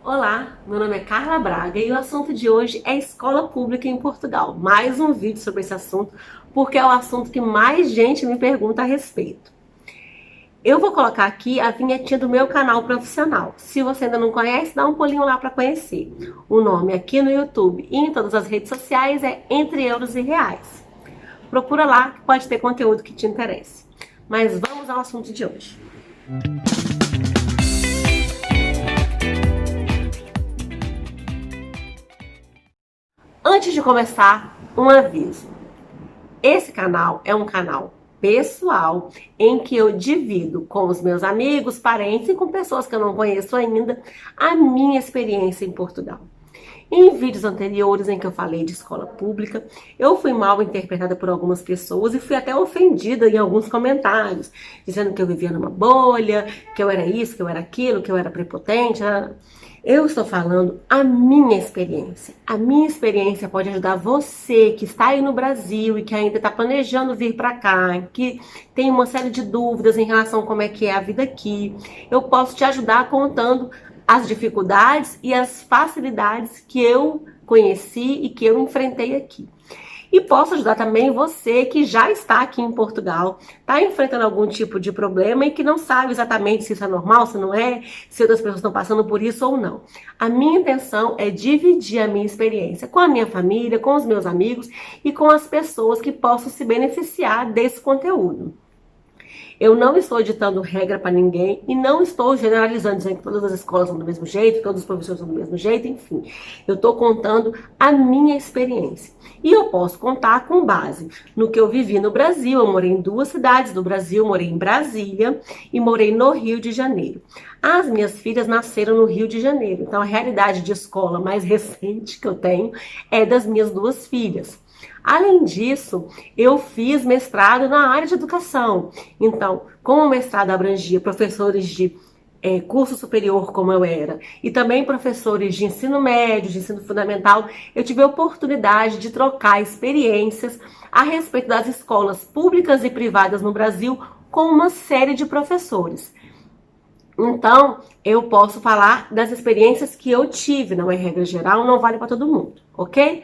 Olá, meu nome é Carla Braga e o assunto de hoje é escola pública em Portugal. Mais um vídeo sobre esse assunto, porque é o assunto que mais gente me pergunta a respeito. Eu vou colocar aqui a vinhetinha do meu canal profissional. Se você ainda não conhece, dá um pulinho lá para conhecer. O nome aqui no YouTube e em todas as redes sociais é Entre Euros e Reais. Procura lá que pode ter conteúdo que te interesse. Mas vamos ao assunto de hoje. Antes de começar, um aviso. Esse canal é um canal pessoal em que eu divido com os meus amigos, parentes e com pessoas que eu não conheço ainda a minha experiência em Portugal. Em vídeos anteriores em que eu falei de escola pública, eu fui mal interpretada por algumas pessoas e fui até ofendida em alguns comentários, dizendo que eu vivia numa bolha, que eu era isso, que eu era aquilo, que eu era prepotente. Eu estou falando a minha experiência. A minha experiência pode ajudar você que está aí no Brasil e que ainda está planejando vir para cá, que tem uma série de dúvidas em relação a como é que é a vida aqui. Eu posso te ajudar contando as dificuldades e as facilidades que eu conheci e que eu enfrentei aqui. E posso ajudar também você que já está aqui em Portugal, está enfrentando algum tipo de problema e que não sabe exatamente se isso é normal, se não é, se outras pessoas estão passando por isso ou não. A minha intenção é dividir a minha experiência com a minha família, com os meus amigos e com as pessoas que possam se beneficiar desse conteúdo. Eu não estou ditando regra para ninguém e não estou generalizando, dizendo que todas as escolas são do mesmo jeito, todos os professores são do mesmo jeito, enfim. Eu estou contando a minha experiência. E eu posso contar com base no que eu vivi no Brasil. Eu morei em 2 cidades do Brasil, morei em Brasília e morei no Rio de Janeiro. As minhas filhas nasceram no Rio de Janeiro, então a realidade de escola mais recente que eu tenho é das minhas 2 filhas. Além disso, eu fiz mestrado na área de educação. Então, como o mestrado abrangia professores de curso superior, como eu era, e também professores de ensino médio, de ensino fundamental, eu tive a oportunidade de trocar experiências a respeito das escolas públicas e privadas no Brasil com uma série de professores. Então, eu posso falar das experiências que eu tive, não é regra geral, não vale para todo mundo, ok?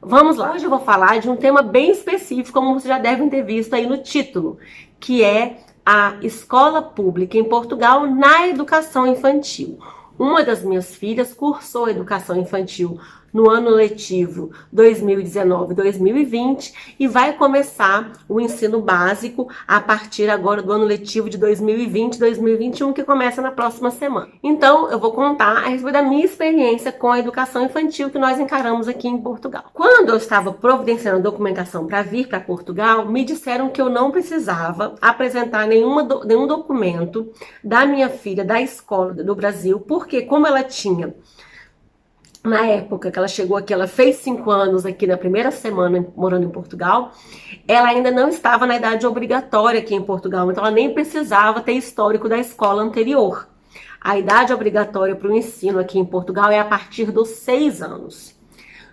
Vamos lá, hoje eu vou falar de um tema bem específico, como vocês já devem ter visto aí no título, que é a escola pública em Portugal na educação infantil. Uma das minhas filhas cursou educação infantil no ano letivo 2019-2020 e vai começar o ensino básico a partir agora do ano letivo de 2020-2021, que começa na próxima semana. Então, eu vou contar a respeito da minha experiência com a educação infantil que nós encaramos aqui em Portugal. Quando eu estava providenciando a documentação para vir para Portugal, me disseram que eu não precisava apresentar nenhum documento da minha filha da escola do Brasil, porque como ela tinha... Na época que ela chegou aqui, ela fez 5 anos aqui na primeira semana morando em Portugal, ela ainda não estava na idade obrigatória aqui em Portugal, então ela nem precisava ter histórico da escola anterior. A idade obrigatória para o ensino aqui em Portugal é a partir dos 6 anos.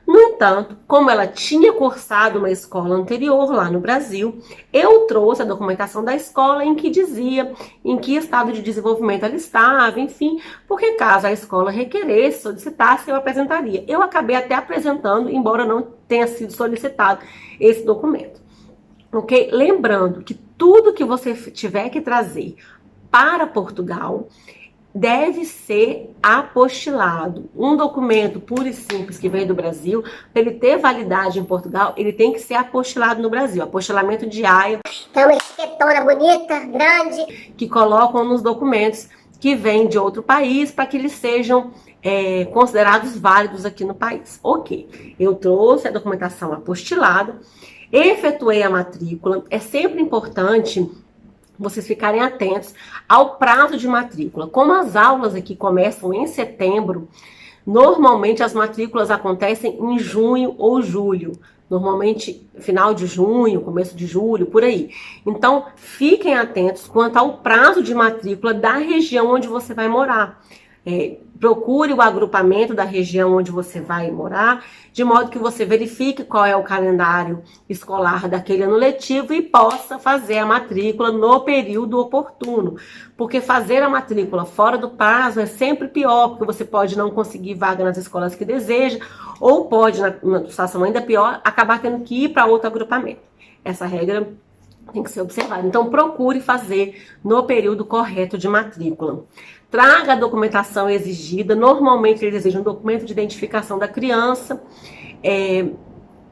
No entanto, como ela tinha cursado uma escola anterior lá no Brasil, eu trouxe a documentação da escola em que dizia em que estado de desenvolvimento ela estava, enfim, porque caso a escola requeresse, solicitasse, eu apresentaria. Eu acabei até apresentando, embora não tenha sido solicitado esse documento. Ok? Lembrando que tudo que você tiver que trazer para Portugal deve ser apostilado. Um documento puro e simples que vem do Brasil, para ele ter validade em Portugal, ele tem que ser apostilado no Brasil. Apostilamento de AIA. Então, uma etiquetona bonita, grande. Que colocam nos documentos que vêm de outro país para que eles sejam considerados válidos aqui no país. Ok, eu trouxe a documentação apostilada, efetuei a matrícula. É sempre importante vocês ficarem atentos ao prazo de matrícula. Como as aulas aqui começam em setembro, normalmente as matrículas acontecem em junho ou julho. Normalmente final de junho, começo de julho, por aí. Então, fiquem atentos quanto ao prazo de matrícula da região onde você vai morar. Procure o agrupamento da região onde você vai morar, de modo que você verifique qual é o calendário escolar daquele ano letivo e possa fazer a matrícula no período oportuno. Porque fazer a matrícula fora do prazo é sempre pior, porque você pode não conseguir vaga nas escolas que deseja, ou pode, numa situação ainda pior, acabar tendo que ir para outro agrupamento. Essa regra tem que ser observada. Então, procure fazer no período correto de matrícula. Traga a documentação exigida. Normalmente, eles exigem um documento de identificação da criança.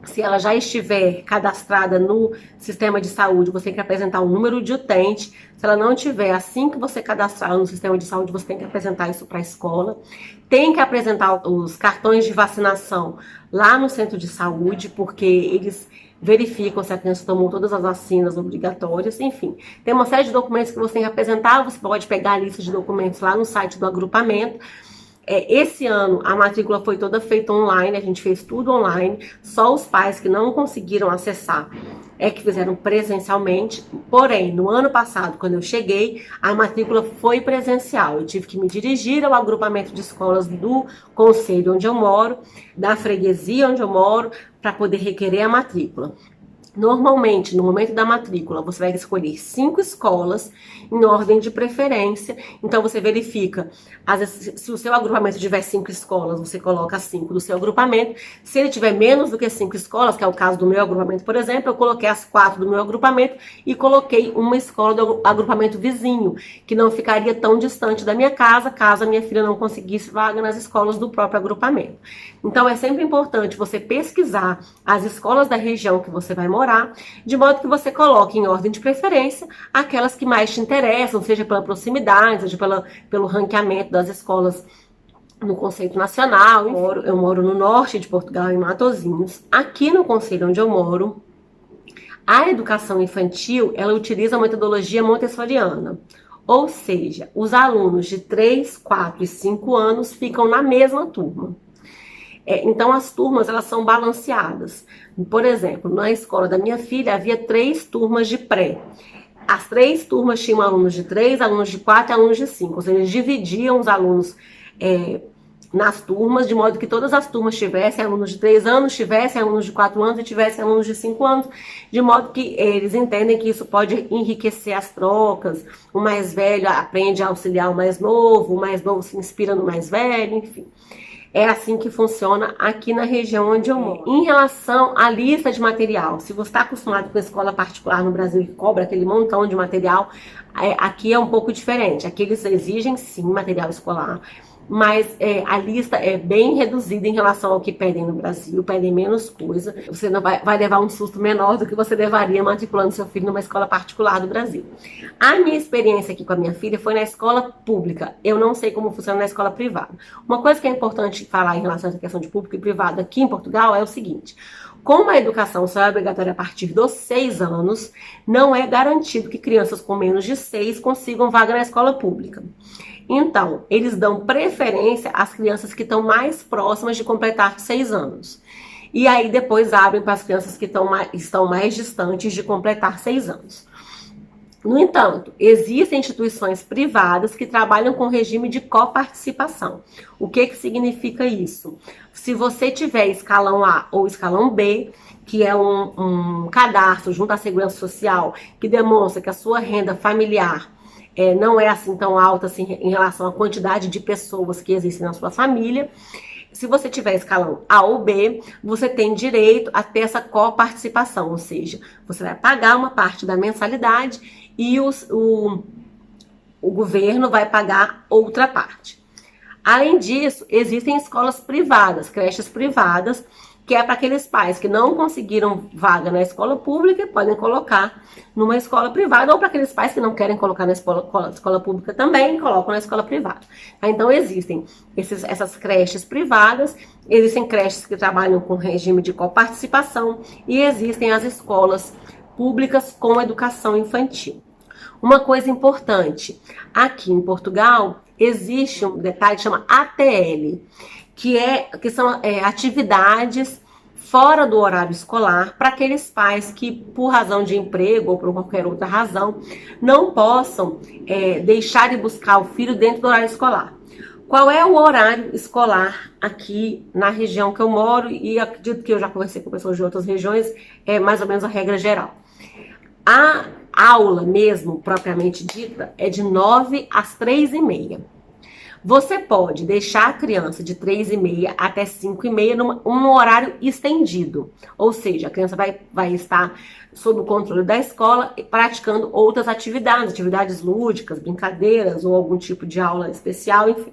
Se ela já estiver cadastrada no sistema de saúde, você tem que apresentar o número de utente. Se ela não tiver, assim que você cadastrar no sistema de saúde, você tem que apresentar isso para a escola. Tem que apresentar os cartões de vacinação lá no centro de saúde, porque eles verificam se a criança tomou todas as vacinas obrigatórias, enfim. Tem uma série de documentos que você tem que apresentar, você pode pegar a lista de documentos lá no site do agrupamento. Esse ano a matrícula foi toda feita online, a gente fez tudo online, só os pais que não conseguiram acessar que fizeram presencialmente. Porém, no ano passado, quando eu cheguei, a matrícula foi presencial. Eu tive que me dirigir ao agrupamento de escolas do concelho onde eu moro, da freguesia onde eu moro, para poder requerer a matrícula. Normalmente, no momento da matrícula, você vai escolher 5 escolas em ordem de preferência. Então, você verifica, às vezes, se o seu agrupamento tiver 5 escolas, você coloca 5 do seu agrupamento. Se ele tiver menos do que 5 escolas, que é o caso do meu agrupamento, por exemplo, eu coloquei as 4 do meu agrupamento e coloquei uma escola do agrupamento vizinho, que não ficaria tão distante da minha casa, caso a minha filha não conseguisse vaga nas escolas do próprio agrupamento. Então, é sempre importante você pesquisar as escolas da região que você vai morar, de modo que você coloque em ordem de preferência aquelas que mais te interessam, seja pela proximidade, seja pelo ranqueamento das escolas no conceito nacional. Eu moro no norte de Portugal, em Matosinhos. Aqui no concelho onde eu moro, a educação infantil, ela utiliza a metodologia montessoriana. Ou seja, os alunos de 3, 4 e 5 anos ficam na mesma turma. Então, as turmas, elas são balanceadas. Por exemplo, na escola da minha filha, havia 3 turmas de pré. As 3 turmas tinham alunos de 3, alunos de 4 e alunos de 5. Ou seja, eles dividiam os alunos nas turmas, de modo que todas as turmas tivessem alunos de 3 anos, tivessem alunos de 4 anos e tivessem alunos de 5 anos, de modo que eles entendem que isso pode enriquecer as trocas. O mais velho aprende a auxiliar o mais novo se inspira no mais velho, enfim. É assim que funciona aqui na região onde eu moro. Em relação à lista de material, se você está acostumado com a escola particular no Brasil que cobra aquele montão de material, aqui é um pouco diferente. Aqui eles exigem sim material escolar, mas a lista é bem reduzida em relação ao que pedem no Brasil, pedem menos coisa. Você não vai levar um susto menor do que você levaria matriculando seu filho numa escola particular do Brasil. A minha experiência aqui com a minha filha foi na escola pública. Eu não sei como funciona na escola privada. Uma coisa que é importante falar em relação a essa questão de público e privado aqui em Portugal é o seguinte: como a educação só é obrigatória a partir dos 6 anos, não é garantido que crianças com menos de 6 consigam vaga na escola pública. Então, eles dão preferência às crianças que estão mais próximas de completar 6 anos. E aí depois abrem para as crianças que estão mais distantes de completar 6 anos. No entanto, existem instituições privadas que trabalham com regime de coparticipação. O que significa isso? Se você tiver escalão A ou escalão B, que é um cadastro junto à Segurança Social, que demonstra que a sua renda familiar não é assim tão alta assim, em relação à quantidade de pessoas que existem na sua família. Se você tiver escalão A ou B, você tem direito a ter essa coparticipação, ou seja, você vai pagar uma parte da mensalidade e o governo vai pagar outra parte. Além disso, existem escolas privadas, creches privadas, que é para aqueles pais que não conseguiram vaga na escola pública e podem colocar numa escola privada, ou para aqueles pais que não querem colocar na escola pública também, colocam na escola privada. Então, existem essas creches privadas, existem creches que trabalham com regime de coparticipação e existem as escolas públicas com educação infantil. Uma coisa importante, aqui em Portugal, existe um detalhe que chama ATL, que são atividades fora do horário escolar para aqueles pais que, por razão de emprego ou por qualquer outra razão, não possam deixar de buscar o filho dentro do horário escolar. Qual é o horário escolar aqui na região que eu moro? E acredito que eu já conversei com pessoas de outras regiões, é mais ou menos a regra geral. A aula mesmo, propriamente dita, é de 9 às 3h30. Você pode deixar a criança de 3h30 até 5h30 num horário estendido. Ou seja, a criança vai estar sob o controle da escola praticando outras atividades lúdicas, brincadeiras ou algum tipo de aula especial, enfim.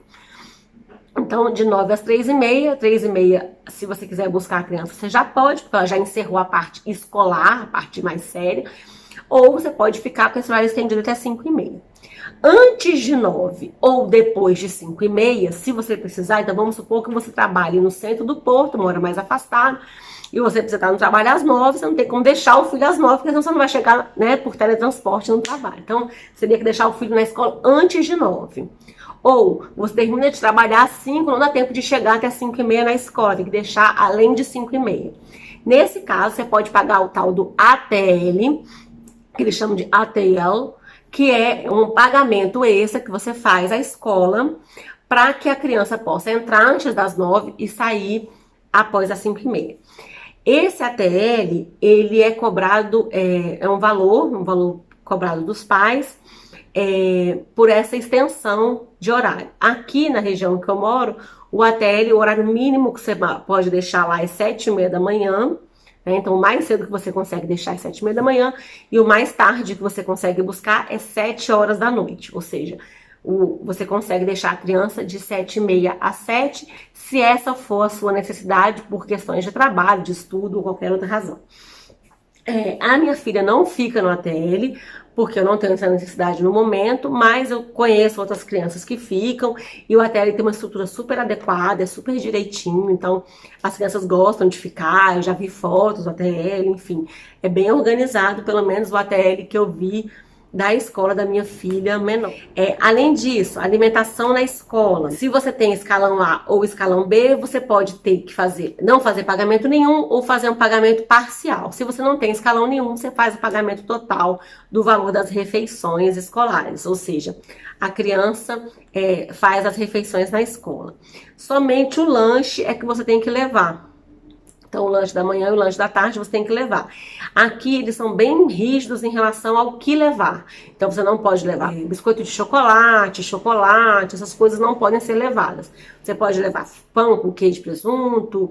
Então, de 9 às 3h30, 3h30, se você quiser buscar a criança, você já pode, porque ela já encerrou a parte escolar, a parte mais séria. Ou você pode ficar com esse horário estendido até 5h30. Antes de 9 ou depois de 5h30, se você precisar, então vamos supor que você trabalhe no centro do Porto, mora mais afastado, e você precisa estar no trabalho às 9, você não tem como deixar o filho às 9, porque senão você não vai chegar, né, por teletransporte no trabalho. Então, você teria que deixar o filho na escola antes de 9. Ou você termina de trabalhar às 5, não dá tempo de chegar até 5h30 na escola, tem que deixar além de 5h30. Nesse caso, você pode pagar o tal do ATL, que eles chamam de ATL, que é um pagamento extra que você faz à escola para que a criança possa entrar antes das 9 e sair após as 5h30. Esse ATL, ele é cobrado, é um valor cobrado dos pais por essa extensão de horário. Aqui na região que eu moro, o ATL, o horário mínimo que você pode deixar lá é 7h30 da manhã, né? Então, o mais cedo que você consegue deixar é 7h30 da manhã e o mais tarde que você consegue buscar é 7 horas da noite. Ou seja, você consegue deixar a criança de 7h30 às 7, se essa for a sua necessidade por questões de trabalho, de estudo ou qualquer outra razão. A minha filha não fica no ATL, porque eu não tenho essa necessidade no momento, mas eu conheço outras crianças que ficam, e o ATL tem uma estrutura super adequada, é super direitinho, então as crianças gostam de ficar, eu já vi fotos do ATL, enfim, é bem organizado, pelo menos o ATL que eu vi da escola da minha filha menor. Além disso, alimentação na escola. Se você tem escalão A ou escalão B, você pode ter que não fazer pagamento nenhum ou fazer um pagamento parcial. Se você não tem escalão nenhum, você faz o pagamento total do valor das refeições escolares. Ou seja, a criança faz as refeições na escola. Somente o lanche é que você tem que levar. Então, o lanche da manhã e o lanche da tarde você tem que levar. Aqui, eles são bem rígidos em relação ao que levar. Então, você não pode levar biscoito de chocolate, essas coisas não podem ser levadas. Você pode levar pão com queijo e presunto,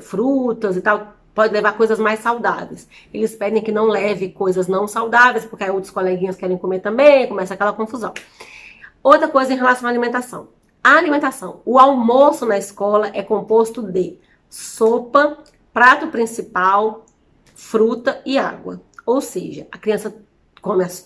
frutas e tal. Pode levar coisas mais saudáveis. Eles pedem que não leve coisas não saudáveis, porque aí outros coleguinhas querem comer também, começa aquela confusão. Outra coisa em relação à alimentação. A alimentação, o almoço na escola é composto de sopa, prato principal, fruta e água. Ou seja, a criança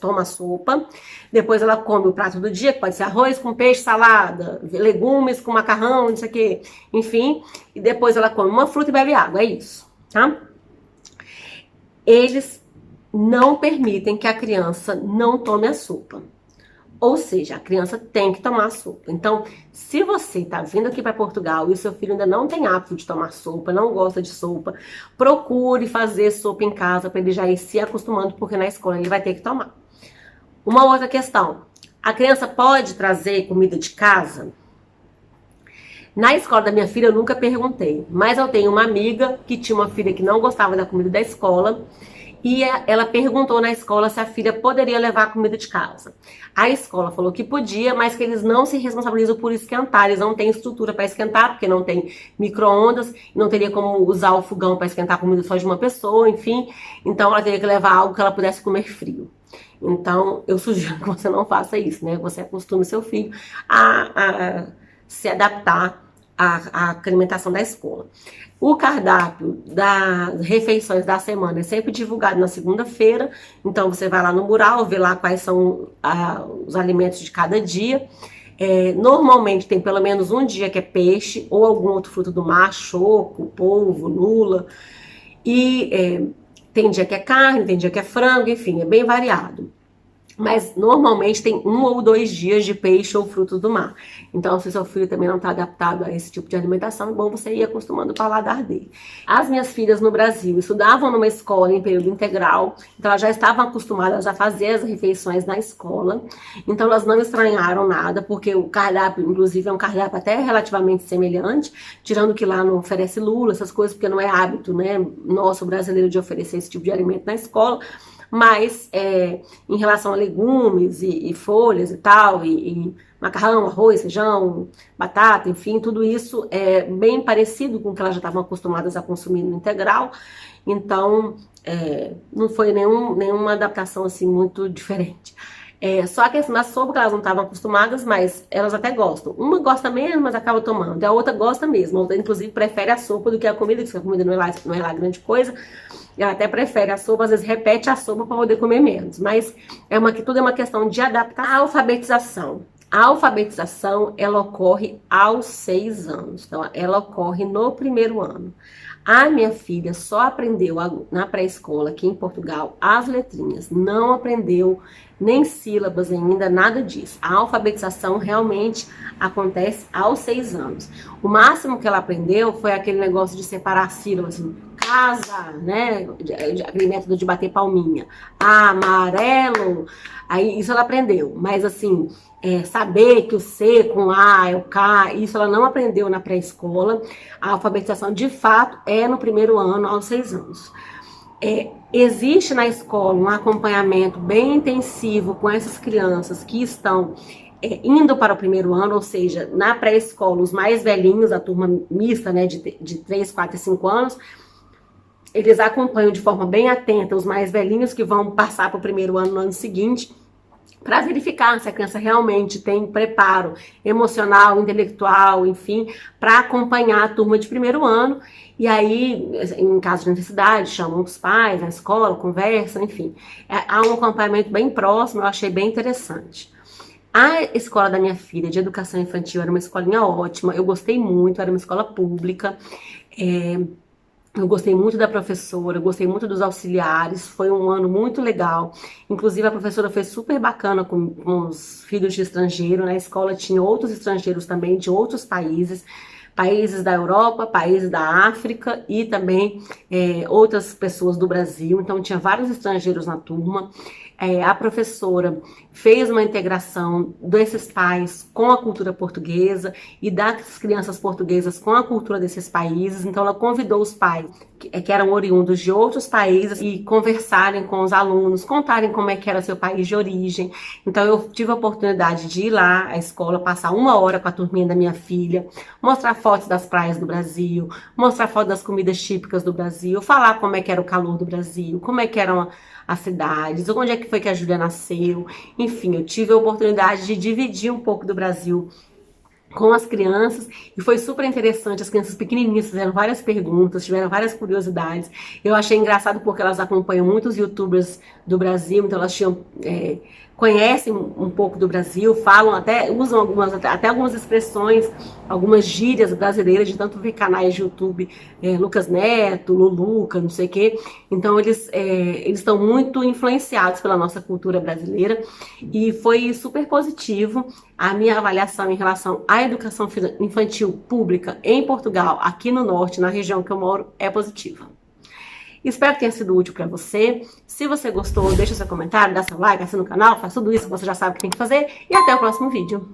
toma sopa, depois ela come o prato do dia, que pode ser arroz com peixe, salada, legumes com macarrão, não sei o que, enfim, e depois ela come uma fruta e bebe água, é isso, tá? Eles não permitem que a criança não tome a sopa. Ou seja, a criança tem que tomar sopa. Então, se você está vindo aqui para Portugal e o seu filho ainda não tem hábito de tomar sopa, não gosta de sopa, procure fazer sopa em casa para ele já ir se acostumando, porque na escola ele vai ter que tomar. Uma outra questão, a criança pode trazer comida de casa? Na escola da minha filha eu nunca perguntei, mas eu tenho uma amiga que tinha uma filha que não gostava da comida da escola, e ela perguntou na escola se a filha poderia levar comida de casa. A escola falou que podia, mas que eles não se responsabilizam por esquentar. Eles não têm estrutura para esquentar, porque não tem micro-ondas, não teria como usar o fogão para esquentar a comida só de uma pessoa, enfim. Então ela teria que levar algo que ela pudesse comer frio. Então eu sugiro que você não faça isso, né? Você acostume seu filho a se adaptar à alimentação da escola. O cardápio das refeições da semana é sempre divulgado na segunda-feira, então você vai lá no mural, vê lá quais são os alimentos de cada dia. Normalmente tem pelo menos um dia que é peixe ou algum outro fruto do mar, choco, polvo, lula. E tem dia que é carne, tem dia que é frango, enfim, é bem variado. Mas normalmente tem 1 ou 2 dias de peixe ou frutos do mar. Então, se seu filho também não está adaptado a esse tipo de alimentação, é bom você ir acostumando o paladar dele. As minhas filhas no Brasil estudavam numa escola em período integral, então elas já estavam acostumadas a fazer as refeições na escola. Então elas não estranharam nada, porque o cardápio, inclusive, é um cardápio até relativamente semelhante, tirando que lá não oferece lula, essas coisas, porque não é hábito, né, nosso brasileiro de oferecer esse tipo de alimento na escola. Mas em relação a legumes e folhas e tal, e macarrão, arroz, feijão, batata, enfim, tudo isso é bem parecido com o que elas já estavam acostumadas a consumir no integral. Então, não foi nenhuma adaptação assim muito diferente. Só que assim, a sopa que elas não estavam acostumadas, mas elas até gostam. Uma gosta menos, mas acaba tomando. A outra gosta mesmo. A outra, inclusive, prefere a sopa do que a comida, porque a comida não é lá grande coisa. Ela até prefere a sopa, às vezes repete a sopa para poder comer menos. Mas tudo é uma questão de adaptação. A alfabetização. A alfabetização, ela ocorre aos 6 anos. Então, ela ocorre no primeiro ano. A minha filha só aprendeu na pré-escola, aqui em Portugal, as letrinhas. Não aprendeu nem sílabas ainda, nada disso. A alfabetização realmente acontece aos 6 anos. O máximo que ela aprendeu foi aquele negócio de separar sílabas, assim, casa, né? Aquele método de bater palminha. Amarelo. Aí isso ela aprendeu. Mas assim, saber que o C com A é o K, isso ela não aprendeu na pré-escola. A alfabetização, de fato, é no primeiro ano, aos 6 anos. Existe na escola um acompanhamento bem intensivo com essas crianças que estão indo para o primeiro ano, ou seja, na pré-escola, os mais velhinhos, a turma mista, né, de 3, 4 e 5 anos, eles acompanham de forma bem atenta os mais velhinhos que vão passar para o primeiro ano no ano seguinte, para verificar se a criança realmente tem preparo emocional, intelectual, enfim, para acompanhar a turma de primeiro ano. E aí, em caso de necessidade, chamam os pais na escola, conversam, enfim. Há um acompanhamento bem próximo, eu achei bem interessante. A escola da minha filha de educação infantil era uma escolinha ótima, eu gostei muito, era uma escola pública. Eu gostei muito da professora, eu gostei muito dos auxiliares, foi um ano muito legal. Inclusive a professora foi super bacana com os filhos de estrangeiro. Na escola tinha outros estrangeiros também de outros países, países da Europa, países da África e também outras pessoas do Brasil. Então tinha vários estrangeiros na turma. A professora fez uma integração desses pais com a cultura portuguesa e das crianças portuguesas com a cultura desses países. Então ela convidou os pais que eram oriundos de outros países e conversarem com os alunos, contarem como é que era seu país de origem. Então eu tive a oportunidade de ir lá à escola, passar 1 hora com a turminha da minha filha, mostrar fotos das praias do Brasil, mostrar fotos das comidas típicas do Brasil, falar como é que era o calor do Brasil, como é que eram as cidades, onde é que foi que a Júlia nasceu. Enfim, eu tive a oportunidade de dividir um pouco do Brasil com as crianças e foi super interessante. As crianças pequenininhas fizeram várias perguntas, tiveram várias curiosidades. Eu achei engraçado porque elas acompanham muitos youtubers do Brasil, então elas conhecem um pouco do Brasil, falam usam algumas expressões, algumas gírias brasileiras, de tanto ver canais de YouTube, Lucas Neto, Luluca, não sei o quê. Então eles estão muito influenciados pela nossa cultura brasileira e foi super positivo. A minha avaliação em relação à educação infantil pública em Portugal, aqui no norte, na região que eu moro, é positiva. Espero que tenha sido útil para você. Se você gostou, deixa seu comentário, dá seu like, assina o canal, faz tudo isso que você já sabe que tem que fazer. E até o próximo vídeo.